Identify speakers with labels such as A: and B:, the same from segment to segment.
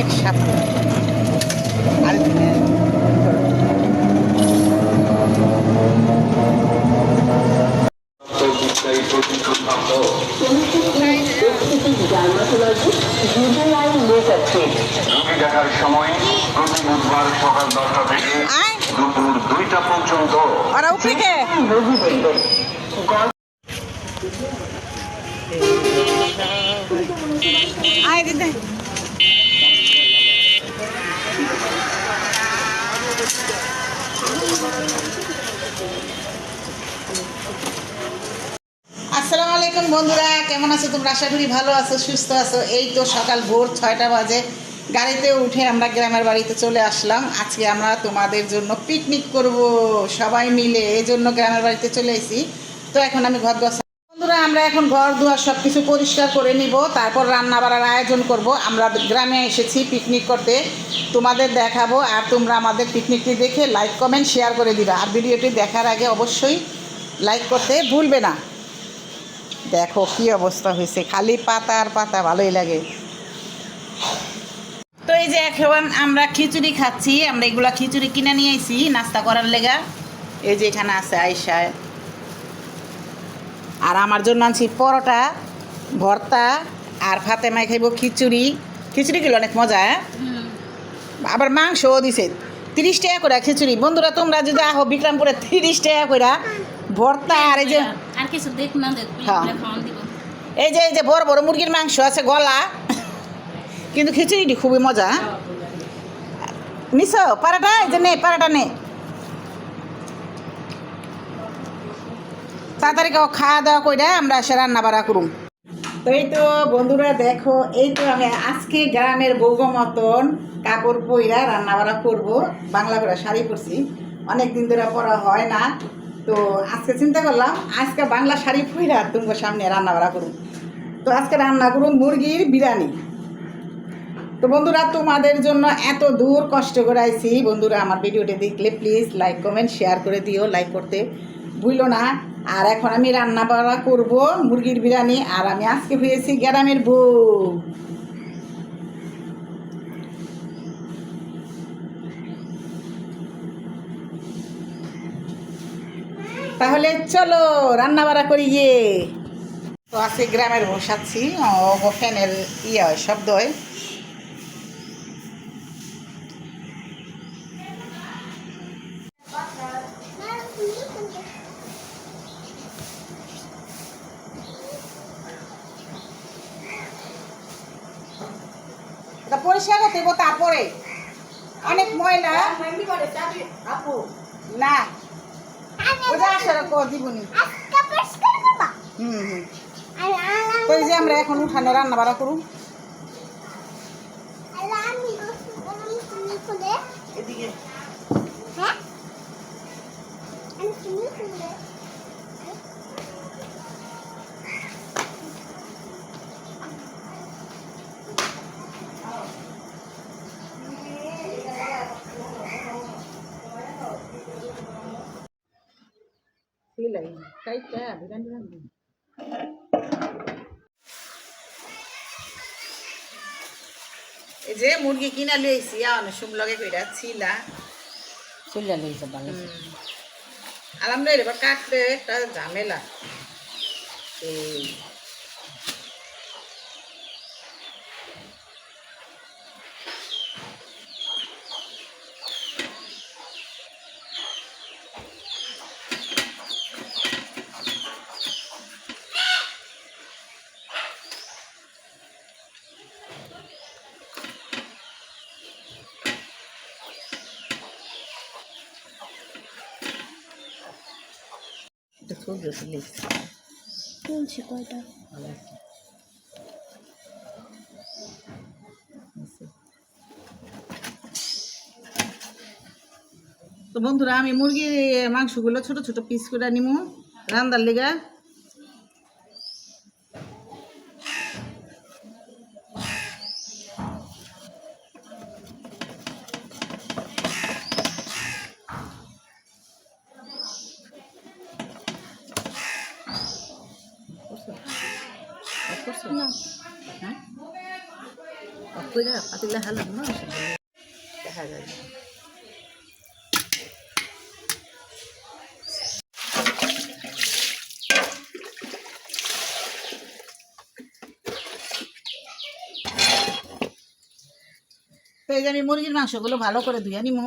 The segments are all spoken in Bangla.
A: একসাথে। আর
B: দেখার সময় প্রতি বুধবার সকাল 10টা থেকে দুপুর 2টা পর্যন্ত
A: ওরা উপরে কে? আয় দিদি আসসালামু আলাইকুম বন্ধুরা, কেমন আছো তোমরা? আশা করি ভালো আছো, সুস্থ আছো। এই তো সকাল ভোর 6টা বাজে গাড়িতে উঠে আমরা গ্রামের বাড়িতে চলে আসলাম। আজকে আমরা তোমাদের জন্য পিকনিক করব সবাই মিলে, এই জন্য গ্রামের বাড়িতে চলে এসেছি। তো এখন আমি ঘর বন্ধুরা, আমরা এখন ঘর দুয়ার সব কিছু পরিষ্কার করে নিব, তারপর রান্না বাড়ার আয়োজন করব। আমরা গ্রামে এসেছি পিকনিক করতে, তোমাদের দেখাবো। আর তোমরা আমাদের পিকনিকটি দেখে লাইক কমেন্ট শেয়ার করে দিবা। আর ভিডিওটি দেখার আগে অবশ্যই লাইক করতে ভুলবে না। দেখো কি অবস্থা হয়েছে, খালি পাতা আর পাতা, ভালোই লাগে। তো এই যে এখন আমরা খিচুড়ি খাচ্ছি। আমরা এগুলা খিচুড়ি কিনে নিয়ে আইছি নাস্তা করার লেগা। এই যে এখানে আছে আয়সায়, আর আমার জন্য আনছি পরোটা, ভর্তা, আর ফাতেমায় খাইব খিচুড়ি। খিচুড়িগুলো অনেক মজা, হ্যাঁ। আবার মাংসও দিছে 30 টাকা করে খিচুড়ি। বন্ধুরা তোমরা যদি আহো বিক্রমপুরে 30 টাকা করে ভর্তা। আর এই যে
C: আর কিছু দেখ না দেখ, খাওয়ান দিব।
A: এই যে বড় বড় মুরগির মাংস আছে গলা, কিন্তু খিচুড়িটি খুবই মজা। নিস পারাটা, এই যে নে পারাটা নে, তাড়াতাড়ি খাওয়া দাওয়া করে আমরা এসে রান্না বাড়া করুম। তো এই তো বন্ধুরা দেখো, এই তো আমি আজকে গ্রামের বৌগো মতন কাপড় পইরা রান্না বাড়া করবো। বাংলা করে শাড়ি পরছি, অনেক দিন ধরে পরা হয় না। তো আজকে চিন্তা করলাম আজকে বাংলা শাড়ি পইরা তোমার সামনে রান্না বাড়া করুম। তো আজকে রান্না করুন মুরগির বিরিয়ানি। তো বন্ধুরা তোমাদের জন্য এত দূর কষ্ট করে আইছি। বন্ধুরা আমার ভিডিওটি দেখলে প্লিজ লাইক কমেন্ট শেয়ার করে দিও, লাইক করতে ভুলো না। আর এখন আমি রান্না বাড়া করব মুরগির বিরিয়ানি। আর আমি আজকে হয়েছি গ্রামের বউ। তাহলে চলো রান্না বাড়া করি গিয়ে। তো আজকে গ্রামের বউ সাচ্ছি, ও ফ্যানের ইয়ে হয়, শব্দ হয়। এটা পরিষ্কার করতে হবে, তারপরে অনেক ময়লা আপু না ওটা আসার দিবনি। হুম। তো এই যে আমরা এখন উঠানে রান্না বাড়া করুন। এদিকে এই যে মুরগি কিনা লইছি, অনেক সুম লগে কইরা ছিলা
C: চলে লইছে ভালো।
A: আলহামদুলিল্লাহ। এবার কাটতে একটা ঝামেলা। এই
C: তুলছি কয়টা
A: তো বন্ধুরা আমি মুরগির মাংসগুলো ছোট ছোট পিস করে নিমু রান্দার লেগা। না করে পাতিলা হালাম না দেখা যায় না। তো এই যে আমি মুরগির মাংসগুলো ভালো করে ধুয়ে নিমু।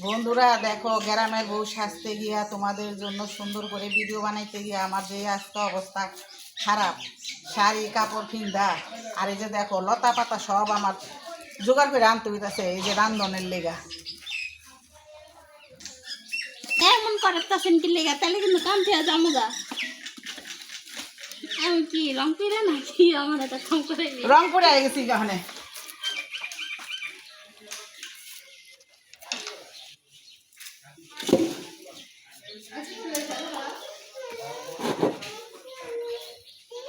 A: বন্ধুরা দেখো, গ্রামের বউ সাজতে গিয়া তোমাদের জন্য সুন্দর করে ভিডিও বানাইতে গিয়া আমার যে আজকে অবস্থা খারাপ, শাড়ি কাপড় কিন্দা। আর এই যে দেখো লতা পাতা সব আমার জোগাড় করে আনতে হইতেছে এই যে রান্ধনের লেগা।
C: এমন করতেছেন কি লেগা, তাহলে কিন্তু কাম থেকে যাবো গা। আমি কি রংপুরে নাকি আমার এটা কাম করে
A: রংপুরে আই গেছি ওখানে।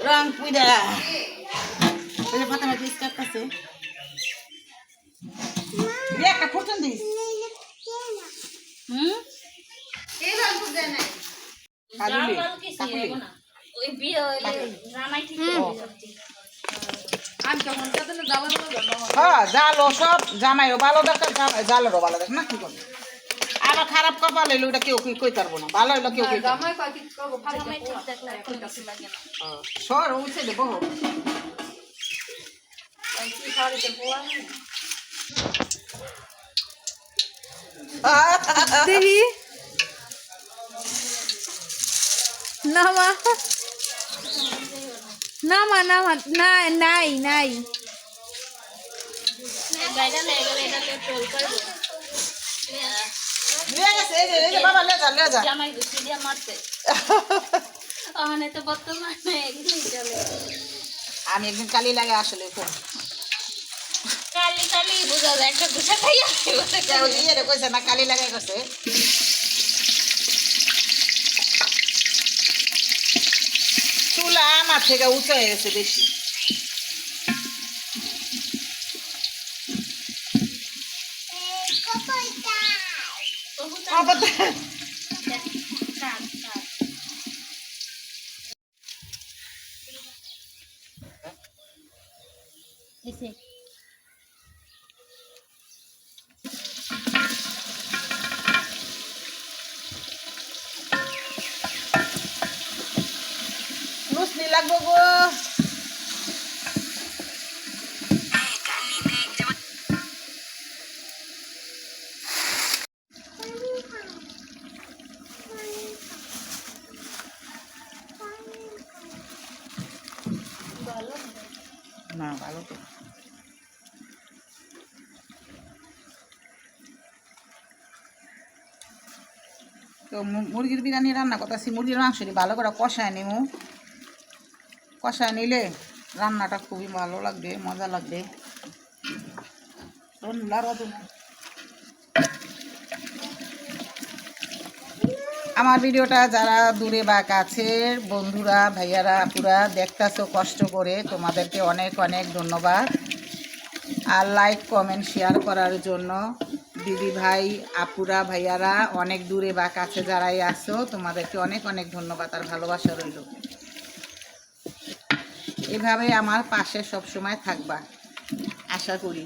A: রংপুরা ফাতেমা পিস কাটতেছে একটা ফুটন দিস। জালও সব জামাইও ভালো দরকার, জালেরও ভালো দেখ না কি করবো। আবার খারাপ কপাল হইলে ওটা কেউ কই পারবো না, ভালো হইলো কেউ সর উঠে দেবো।
D: দেখি নামা নামা নামা নাই নাই নাই
A: আমি একদিন কালি লাগে আসলে
C: কালি কালি বুঝা যায় একটা গুছা খাইয়া
A: কইছে না কালি লাগাই করছে। চুলা আমার থেকে উঁচু হয়ে গেছে বেশি। লুচনি লাগবো গো। না ভালো তো তো মুরগির বিরিয়ানি রান্না করতেছি। মুরগির মাংসটি ভালো করে কষায় নিমু। কষায় নিলে রান্নাটা খুবই ভালো লাগবে, মজা লাগবে। আমার ভিডিওটা যারা দূরে বা কাছের বন্ধুরা ভাইয়ারা আপুরা দেখতেছো কষ্ট করে, তোমাদেরকে অনেক অনেক ধন্যবাদ। আর লাইক কমেন্ট শেয়ার করার জন্য দিদি ভাই আপুরা ভাইয়ারা অনেক দূরে বা কাছে যারাই আছো তোমাদেরকে অনেক অনেক ধন্যবাদ আর ভালোবাসা রইল। এভাবে আমার পাশে সব সময় থাকবা আশা করি।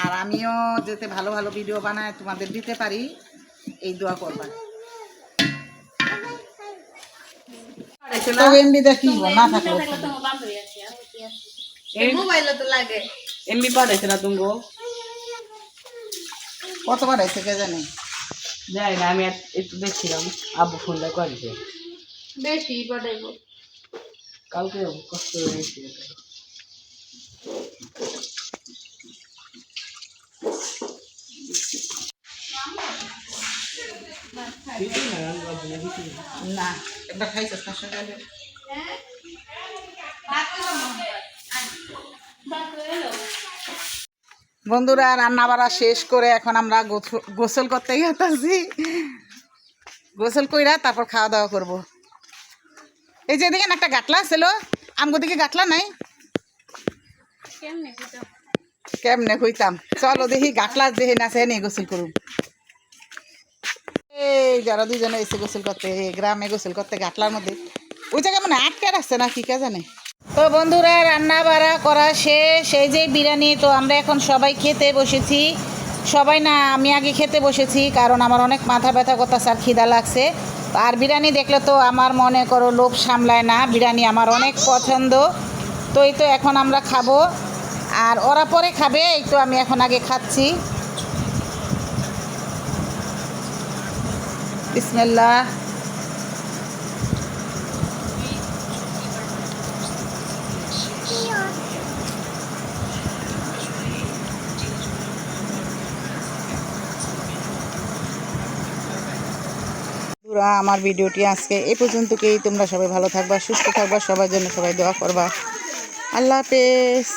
A: আর আমিও যাতে ভালো ভালো ভিডিও বানায় তোমাদের দিতে পারি এই দোয়া করবা। কতবার আছে কে জানে,
E: যাই না আমি একটু দেখছিলাম আব্বু ফোনটা করেছে
C: বেশি পাঠাইব
E: কালকে কষ্ট হয়েছে।
A: না একবার খাইছিস না সকালে? বন্ধুরা রান্না বাড়া শেষ করে এখন আমরা গোসল করতে গেছি। গোসল কইরা তারপর খাওয়া দাওয়া করব। এই যে দেখেন একটা গাটলা ছিল, আমগো দিকে গাটলা নাই, কেমনে কইতাম। চলো দেখি গাটলা দেখে না সে নেই গোসল করুন। এই যারা দুজনে এসে গোসল করতে, গ্রামে গোসল করতে গাটলার মধ্যে ওই জায়গায় মানে আটকে রাখছে না কি কে জানে। তো বন্ধুরা রান্না বাড়া করা শেষ। এই যে বিরিয়ানি, তো আমরা এখন সবাই খেতে বসেছি। সবাই না, আমি আগে খেতে বসেছি কারণ আমার অনেক মাথা ব্যথা করতেছে আর খিদা লাগছে। আর বিরিয়ানি দেখলে তো আমার মনে করো লোভ সামলায় না, বিরিয়ানি আমার অনেক পছন্দ। তো এই তো এখন আমরা খাবো আর ওরা পরে খাবে। এই তো আমি এখন আগে খাচ্ছি। বিসমিল্লাহ। আমার ভিডিওটি আজকে এই পর্যন্তই। তোমরা সবাই ভালো থাকবা, সুস্থ থাকবা, সবার জন্য সবাই দোয়া করবা। আল্লাহ হাফেজ।